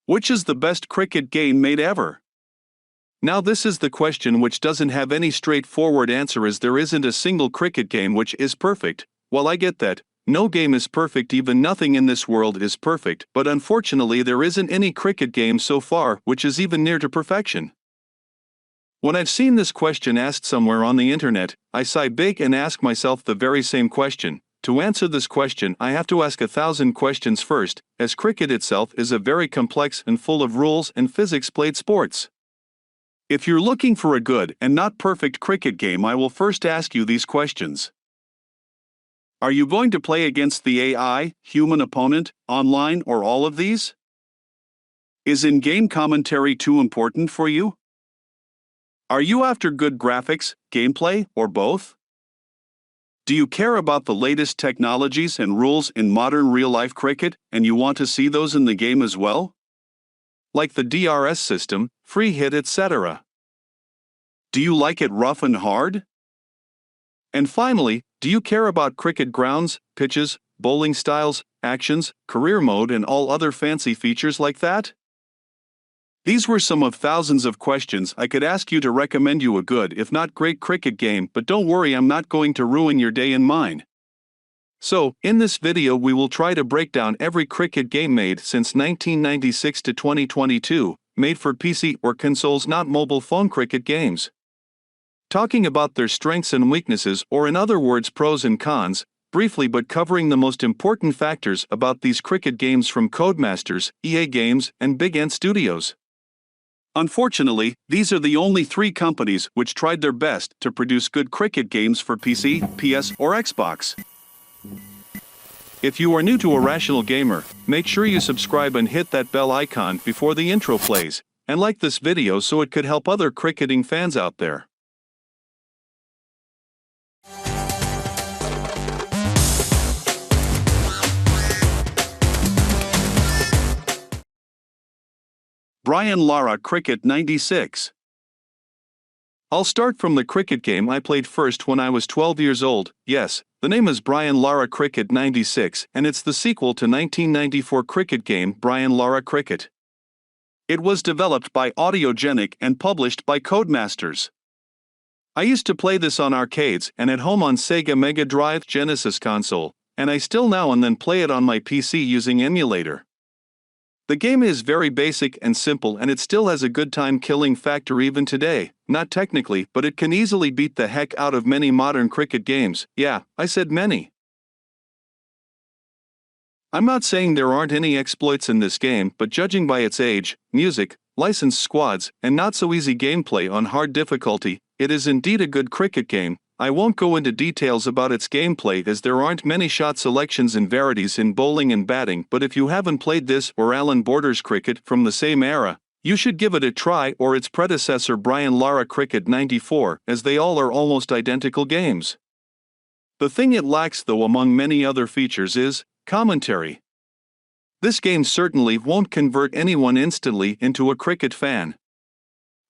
Which is the best cricket game made ever? Now this is the question which doesn't have any straightforward answer, as there isn't a single cricket game which is perfect. Well, I get that. No game is perfect, even nothing in this world is perfect, but unfortunately there isn't any cricket game so far which is even near to perfection. When I've seen this question asked somewhere on the internet, I sigh big and ask myself the very same question. To answer this question, I have to ask 1,000 questions first, as cricket itself is a very complex and full of rules and physics played sports. If you're looking for a good and not perfect cricket game, I will first ask you these questions. Are you going to play against the AI, human opponent, online, or all of these? Is in-game commentary too important for you? Are you after good graphics, gameplay, or both? Do you care about the latest technologies and rules in modern real-life cricket, and you want to see those in the game as well? Like the DRS system, free hit, etc. Do you like it rough and hard? And finally, do you care about cricket grounds, pitches, bowling styles, actions, career mode, and all other fancy features like that? These were some of thousands of questions I could ask you to recommend you a good, if not great, cricket game, but don't worry, I'm not going to ruin your day and mine. So, in this video we will try to break down every cricket game made since 1996 to 2022, made for PC or consoles, not mobile phone cricket games. Talking about their strengths and weaknesses, or in other words pros and cons, briefly, but covering the most important factors about these cricket games from Codemasters, EA Games, and BigAnt Studios. Unfortunately, these are the only 3 companies which tried their best to produce good cricket games for PC, PS, or Xbox. If you are new to Irrational Gamer, make sure you subscribe and hit that bell icon before the intro plays, and like this video so it could help other cricketing fans out there. Brian Lara Cricket 96. I'll start from the cricket game I played first when I was 12 years old. Yes, the name is Brian Lara Cricket 96, and it's the sequel to 1994 cricket game Brian Lara Cricket. It was developed by Audiogenic and published by Codemasters. I used to play this on arcades and at home on Sega Mega Drive Genesis console, and I still now and then play it on my PC using emulator. The game is very basic and simple, and it still has a good time killing factor even today. Not technically, but it can easily beat the heck out of many modern cricket games. Yeah, I said many. I'm not saying there aren't any exploits in this game, but judging by its age, music, licensed squads, and not so easy gameplay on hard difficulty, it is indeed a good cricket game. I won't go into details about its gameplay as there aren't many shot selections and varieties in bowling and batting, but if you haven't played this or Alan Border's cricket from the same era, you should give it a try, or its predecessor Brian Lara Cricket 94, as they all are almost identical games. The thing it lacks, though, among many other features, is commentary. This game certainly won't convert anyone instantly into a cricket fan.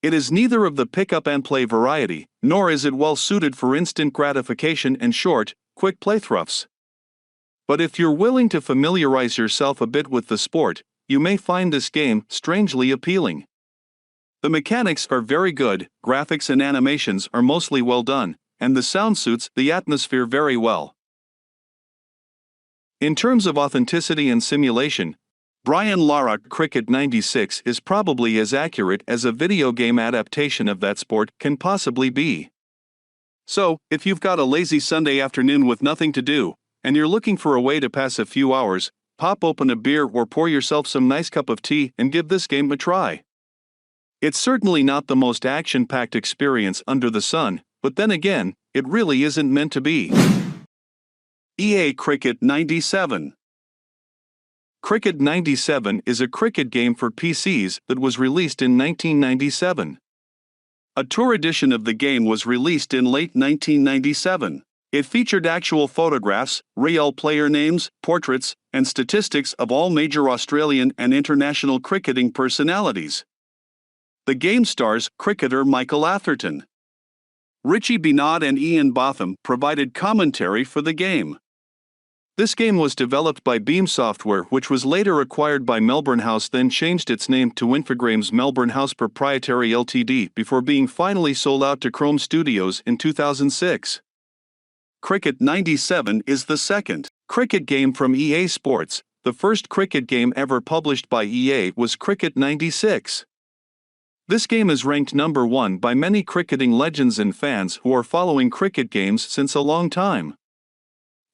It is neither of the pick-up-and-play variety, nor is it well suited for instant gratification and short, quick playthroughs. But if you're willing to familiarize yourself a bit with the sport, you may find this game strangely appealing. The mechanics are very good, graphics and animations are mostly well done, and the sound suits the atmosphere very well. In terms of authenticity and simulation, Brian Lara Cricket 96 is probably as accurate as a video game adaptation of that sport can possibly be. So, if you've got a lazy Sunday afternoon with nothing to do, and you're looking for a way to pass a few hours, pop open a beer or pour yourself some nice cup of tea and give this game a try. It's certainly not the most action-packed experience under the sun, but then again, it really isn't meant to be. EA Cricket 97. Cricket 97 is a cricket game for PCs that was released in 1997. A tour edition of the game was released in late 1997. It featured actual photographs, real player names, portraits, and statistics of all major Australian and international cricketing personalities. The game stars cricketer Michael Atherton. Richie Benaud and Ian Botham provided commentary for the game. This game was developed by Beam Software, which was later acquired by Melbourne House, then changed its name to Infogrames Melbourne House Proprietary Ltd. before being finally sold out to Chrome Studios in 2006. Cricket 97 is the second cricket game from EA Sports. The first cricket game ever published by EA was Cricket 96. This game is ranked number 1 by many cricketing legends and fans who are following cricket games since a long time.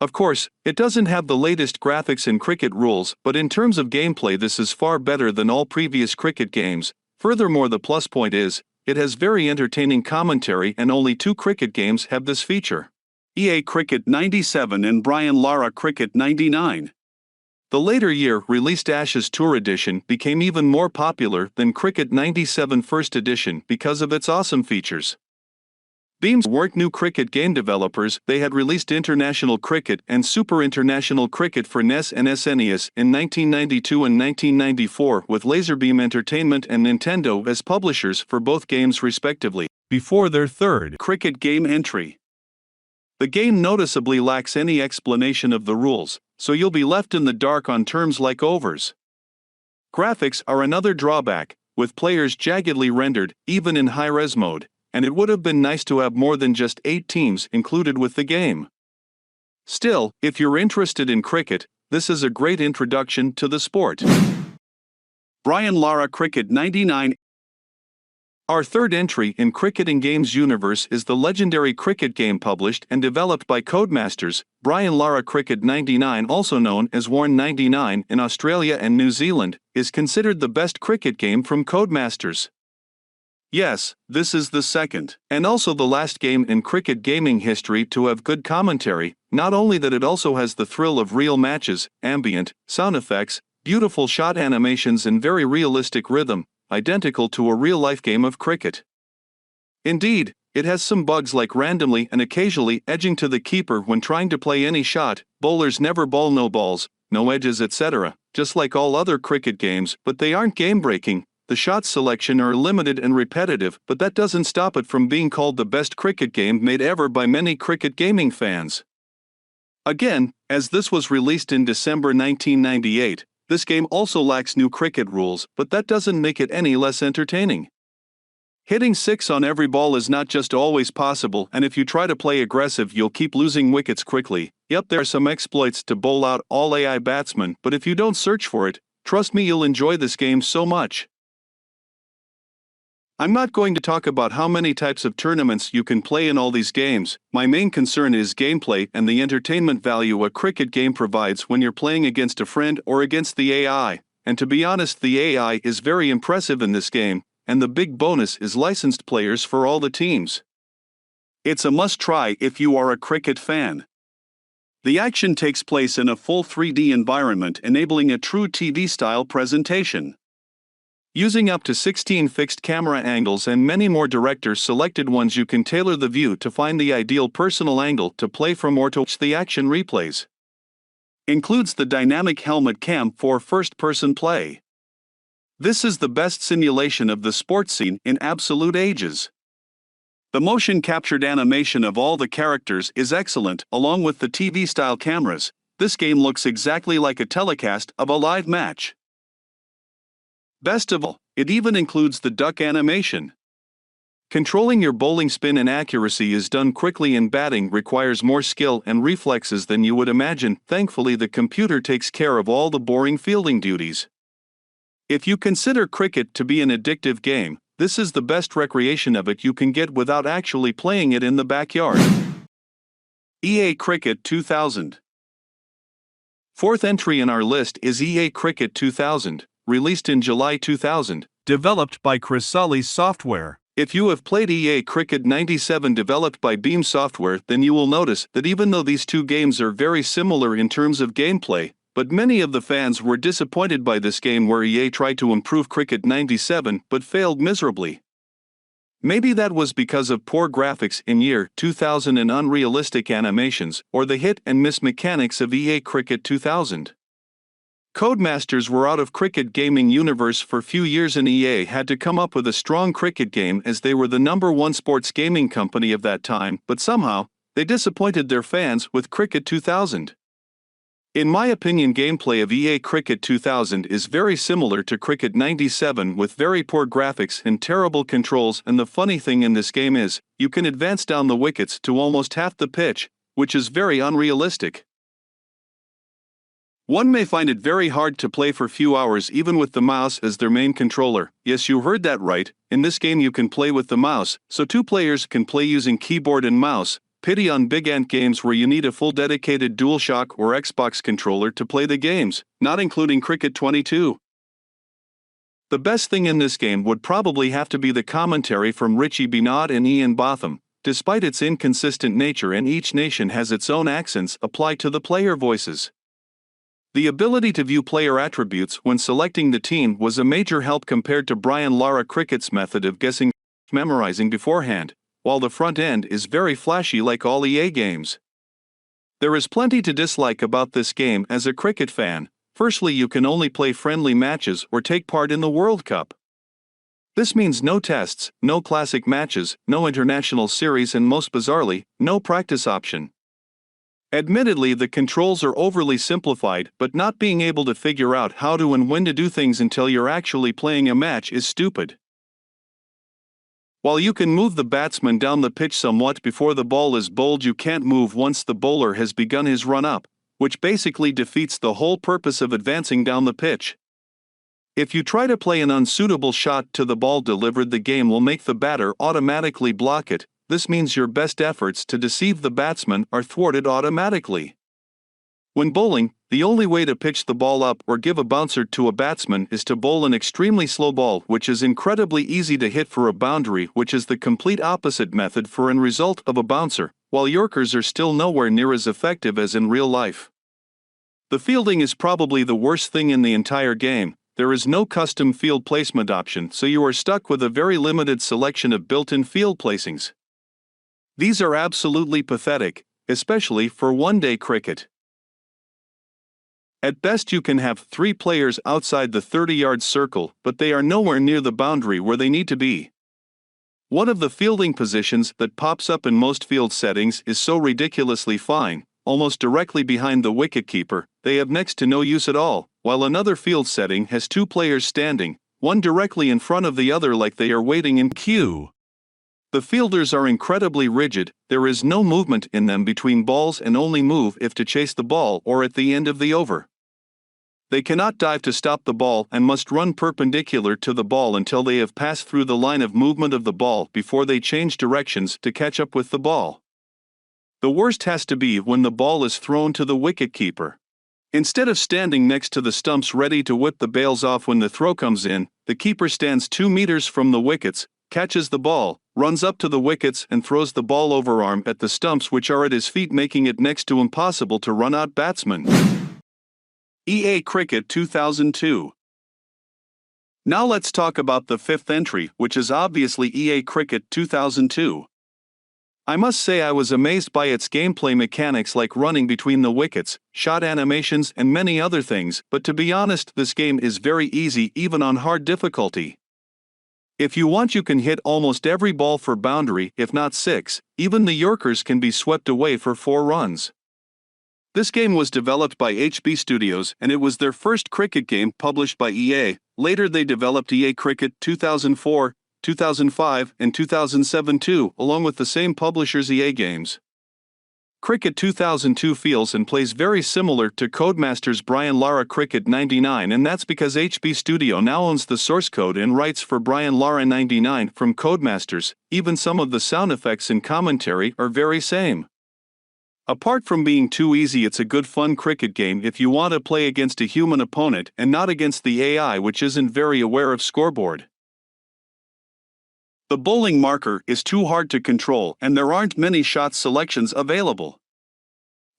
Of course, it doesn't have the latest graphics and cricket rules, but in terms of gameplay this is far better than all previous cricket games. Furthermore, the plus point is, it has very entertaining commentary, and only 2 cricket games have this feature. EA Cricket 97 and Brian Lara Cricket 99. The later year released Ashes Tour Edition became even more popular than Cricket 97 First Edition because of its awesome features. Beams weren't new cricket game developers. They had released International Cricket and Super International Cricket for NES and SNES in 1992 and 1994, with Laserbeam Entertainment and Nintendo as publishers for both games respectively, before their third cricket game entry. The game noticeably lacks any explanation of the rules, so you'll be left in the dark on terms like overs. Graphics are another drawback, with players jaggedly rendered, even in high-res mode, and it would have been nice to have more than just 8 teams included with the game. Still, if you're interested in cricket, this is a great introduction to the sport. Brian Lara Cricket 99. Our third entry in Cricketing Games universe is the legendary cricket game published and developed by Codemasters. Brian Lara Cricket 99, also known as Warren 99 in Australia and New Zealand, is considered the best cricket game from Codemasters. Yes, this is the second, and also the last game in cricket gaming history to have good commentary. Not only that, it also has the thrill of real matches, ambient sound effects, beautiful shot animations and very realistic rhythm, identical to a real-life game of cricket. Indeed, it has some bugs like randomly and occasionally edging to the keeper when trying to play any shot, bowlers never bowl no balls, no edges, etc., just like all other cricket games, but they aren't game-breaking. The shot selection are limited and repetitive, but that doesn't stop it from being called the best cricket game made ever by many cricket gaming fans. Again, as this was released in December 1998, this game also lacks new cricket rules, but that doesn't make it any less entertaining. Hitting 6 on every ball is not just always possible, and if you try to play aggressive you'll keep losing wickets quickly. Yep, there are some exploits to bowl out all AI batsmen, but if you don't search for it, trust me, you'll enjoy this game so much. I'm not going to talk about how many types of tournaments you can play in all these games. My main concern is gameplay and the entertainment value a cricket game provides when you're playing against a friend or against the AI. And to be honest, the AI is very impressive in this game, and the big bonus is licensed players for all the teams. It's a must-try if you are a cricket fan. The action takes place in a full 3D environment, enabling a true TV-style presentation. Using up to 16 fixed camera angles and many more director-selected ones, you can tailor the view to find the ideal personal angle to play from or to watch the action replays. Includes the dynamic helmet cam for first-person play. This is the best simulation of the sports scene in absolute ages. The motion-captured animation of all the characters is excellent, along with the TV-style cameras. This game looks exactly like a telecast of a live match. Best of all, it even includes the duck animation. Controlling your bowling spin and accuracy is done quickly, and batting requires more skill and reflexes than you would imagine. Thankfully, the computer takes care of all the boring fielding duties. If you consider cricket to be an addictive game, this is the best recreation of it you can get without actually playing it in the backyard. EA Cricket 2000. Fourth entry in our list is EA Cricket 2000. Released in July 2000, developed by Chrysalis Software. If you have played EA Cricket 97 developed by Beam Software, then you will notice that even though these two games are very similar in terms of gameplay, but many of the fans were disappointed by this game where EA tried to improve Cricket 97 but failed miserably. Maybe that was because of poor graphics in year 2000 and unrealistic animations, or the hit-and-miss mechanics of EA Cricket 2000. Codemasters were out of cricket gaming universe for a few years, and EA had to come up with a strong cricket game as they were the #1 sports gaming company of that time, but somehow, they disappointed their fans with Cricket 2000. In my opinion, gameplay of EA Cricket 2000 is very similar to Cricket 97 with very poor graphics and terrible controls, and the funny thing in this game is, you can advance down the wickets to almost half the pitch, which is very unrealistic. One may find it very hard to play for few hours even with the mouse as their main controller. Yes, you heard that right, in this game you can play with the mouse, so two players can play using keyboard and mouse. Pity on BigAnt games where you need a full dedicated DualShock or Xbox controller to play the games, not including Cricket 22. The best thing in this game would probably have to be the commentary from Richie Benaud and Ian Botham. Despite its inconsistent nature and each nation has its own accents applied to the player voices. The ability to view player attributes when selecting the team was a major help compared to Brian Lara Cricket's method of guessing, memorizing beforehand, while the front end is very flashy like all EA games. There is plenty to dislike about this game as a cricket fan. Firstly, you can only play friendly matches or take part in the World Cup. This means no tests, no classic matches, no international series, and most bizarrely, no practice option. Admittedly, the controls are overly simplified, but not being able to figure out how to and when to do things until you're actually playing a match is stupid. While you can move the batsman down the pitch somewhat before the ball is bowled, you can't move once the bowler has begun his run-up, which basically defeats the whole purpose of advancing down the pitch. If you try to play an unsuitable shot to the ball delivered, the game will make the batter automatically block it. This means your best efforts to deceive the batsman are thwarted automatically. When bowling, the only way to pitch the ball up or give a bouncer to a batsman is to bowl an extremely slow ball, which is incredibly easy to hit for a boundary, which is the complete opposite method for an result of a bouncer, while Yorkers are still nowhere near as effective as in real life. The fielding is probably the worst thing in the entire game. There is no custom field placement option, so you are stuck with a very limited selection of built-in field placings. These are absolutely pathetic, especially for one-day cricket. At best you can have 3 players outside the 30-yard circle, but they are nowhere near the boundary where they need to be. One of the fielding positions that pops up in most field settings is so ridiculously fine, almost directly behind the wicketkeeper, they have next to no use at all, while another field setting has 2 players standing, one directly in front of the other like they are waiting in queue. The fielders are incredibly rigid, there is no movement in them between balls and only move if to chase the ball or at the end of the over. They cannot dive to stop the ball and must run perpendicular to the ball until they have passed through the line of movement of the ball before they change directions to catch up with the ball. The worst has to be when the ball is thrown to the wicketkeeper. Instead of standing next to the stumps ready to whip the bails off when the throw comes in, the keeper stands 2 meters from the wickets, catches the ball, runs up to the wickets and throws the ball overarm at the stumps which are at his feet, making it next to impossible to run out batsmen. EA Cricket 2002. Now let's talk about the 5th entry, which is obviously EA Cricket 2002. I must say I was amazed by its gameplay mechanics like running between the wickets, shot animations and many other things, but to be honest, this game is very easy even on hard difficulty. If you want, you can hit almost every ball for boundary, if not 6, even the Yorkers can be swept away for 4 runs. This game was developed by HB Studios and it was their first cricket game published by EA. Later they developed EA Cricket 2004, 2005, and 2007 too, along with the same publishers' EA games. Cricket 2002 feels and plays very similar to Codemasters' Brian Lara Cricket 99, and that's because HB Studio now owns the source code and rights for Brian Lara 99 from Codemasters. Even some of the sound effects and commentary are very same. Apart from being too easy, it's a good fun cricket game if you want to play against a human opponent and not against the AI, which isn't very aware of scoreboard. The bowling marker is too hard to control and there aren't many shot selections available.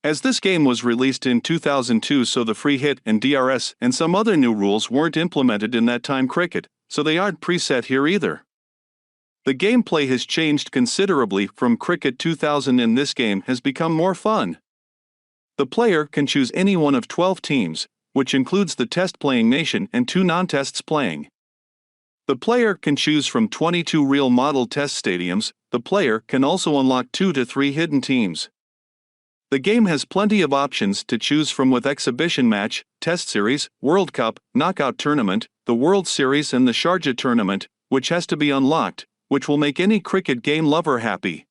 As this game was released in 2002, so the free hit and DRS and some other new rules weren't implemented in that time cricket, so they aren't preset here either. The gameplay has changed considerably from Cricket 2000 and this game has become more fun. The player can choose any one of 12 teams, which includes the test playing nation and 2 non-tests playing. The player can choose from 22 real model test stadiums. The player can also unlock 2 to 3 hidden teams. The game has plenty of options to choose from with Exhibition Match, Test Series, World Cup, Knockout Tournament, the World Series and the Sharjah Tournament, which has to be unlocked, which will make any cricket game lover happy.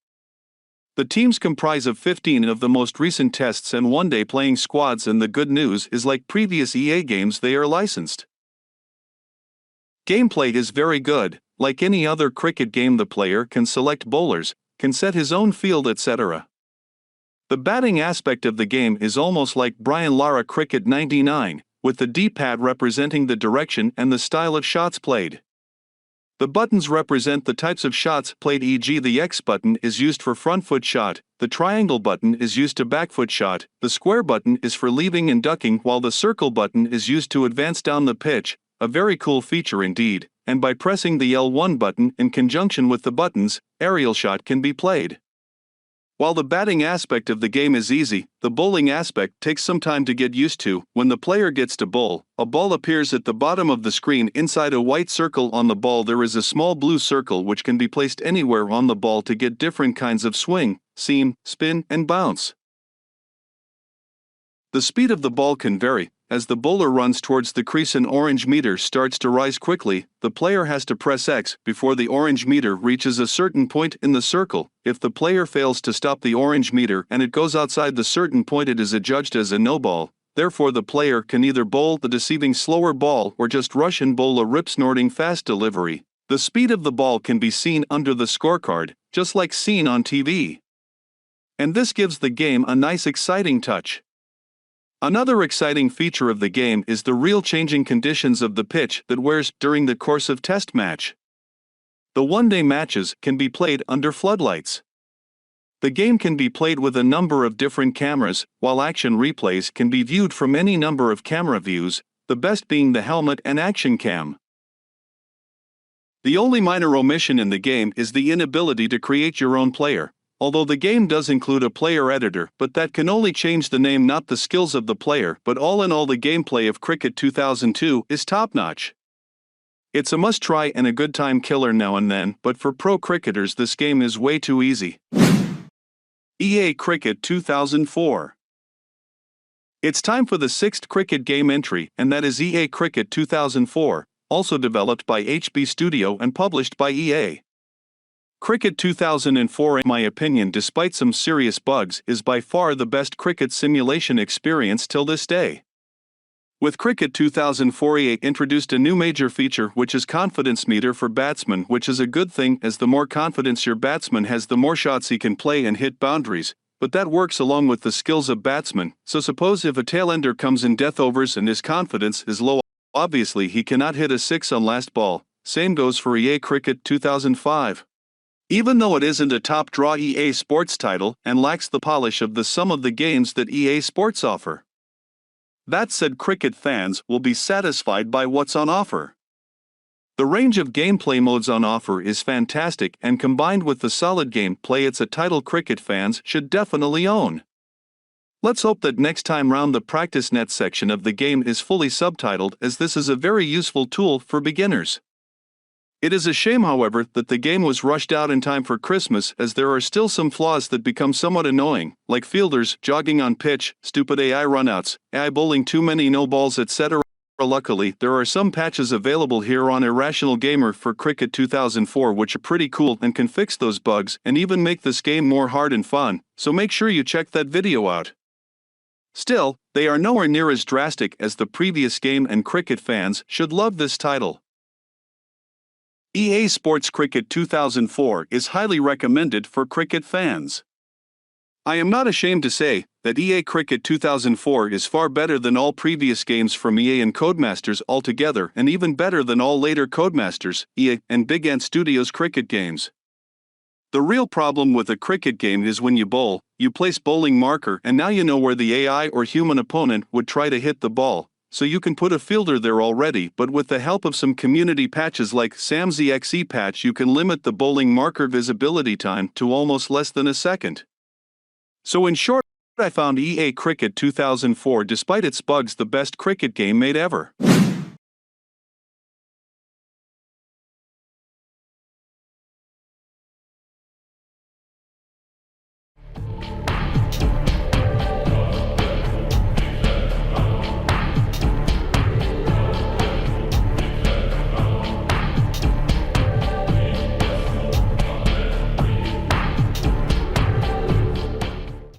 The teams comprise of 15 of the most recent tests and one-day playing squads, and the good news is, like previous EA games, they are licensed. Gameplay is very good. Like any other cricket game, the player can select bowlers, can set his own field, etc. The batting aspect of the game is almost like Brian Lara Cricket 99, with the D-pad representing the direction and the style of shots played. The buttons represent the types of shots played, e.g. the X button is used for front foot shot, the triangle button is used to back foot shot, the square button is for leaving and ducking, while the circle button is used to advance down the pitch, a very cool feature indeed, and by pressing the L1 button in conjunction with the buttons, aerial shot can be played. While the batting aspect of the game is easy, the bowling aspect takes some time to get used to. When the player gets to bowl, a ball appears at the bottom of the screen. Inside a white circle on the ball there is a small blue circle which can be placed anywhere on the ball to get different kinds of swing, seam, spin, and bounce. The speed of the ball can vary. As the bowler runs towards the crease, an orange meter starts to rise quickly. The player has to press X before the orange meter reaches a certain point in the circle. If the player fails to stop the orange meter and it goes outside the certain point, it is adjudged as a no ball. Therefore, the player can either bowl the deceiving slower ball or just rush and bowl a rip-snorting fast delivery. The speed of the ball can be seen under the scorecard, just like seen on TV. And this gives the game a nice exciting touch. Another exciting feature of the game is the real changing conditions of the pitch that wears during the course of test match. The one-day matches can be played under floodlights. The game can be played with a number of different cameras, while action replays can be viewed from any number of camera views, the best being the helmet and action cam. The only minor omission in the game is the inability to create your own player. Although the game does include a player editor, but that can only change the name, not the skills of the player. But all in all, the gameplay of Cricket 2002 is top-notch. It's a must-try and a good time killer now and then, but for pro cricketers this game is way too easy. EA Cricket 2004. It's time for the 6th cricket game entry, and that is EA Cricket 2004, also developed by HB Studio and published by EA. Cricket 2004, in my opinion, despite some serious bugs, is by far the best cricket simulation experience till this day. With Cricket 2004, EA introduced a new major feature, which is confidence meter for batsmen, which is a good thing, as the more confidence your batsman has, the more shots he can play and hit boundaries. But that works along with the skills of batsmen. So suppose if a tailender comes in death overs and his confidence is low, obviously he cannot hit a 6 on last ball. Same goes for EA Cricket 2005. Even though it isn't a top-draw EA Sports title and lacks the polish of some of the games that EA Sports offer. That said, cricket fans will be satisfied by what's on offer. The range of gameplay modes on offer is fantastic, and combined with the solid gameplay, it's a title cricket fans should definitely own. Let's hope that next time round the practice net section of the game is fully subtitled, as this is a very useful tool for beginners. It is a shame, however, that the game was rushed out in time for Christmas, as there are still some flaws that become somewhat annoying, like fielders jogging on pitch, stupid AI runouts, AI bowling too many no balls, etc. Luckily, there are some patches available here on Irrational Gamer for Cricket 2004 which are pretty cool and can fix those bugs and even make this game more hard and fun, so make sure you check that video out. Still, they are nowhere near as drastic as the previous game, and cricket fans should love this title. EA Sports Cricket 2004 is highly recommended for cricket fans. I am not ashamed to say that EA Cricket 2004 is far better than all previous games from EA and Codemasters altogether, and even better than all later Codemasters, EA, and BigAnt Studios cricket games. The real problem with a cricket game is when you bowl, you place bowling marker, and now you know where the AI or human opponent would try to hit the ball. So you can put a fielder there already, but with the help of some community patches like Sam's EXE patch, you can limit the bowling marker visibility time to almost less than a second. So in short, I found EA Cricket 2004, despite its bugs, the best cricket game made ever.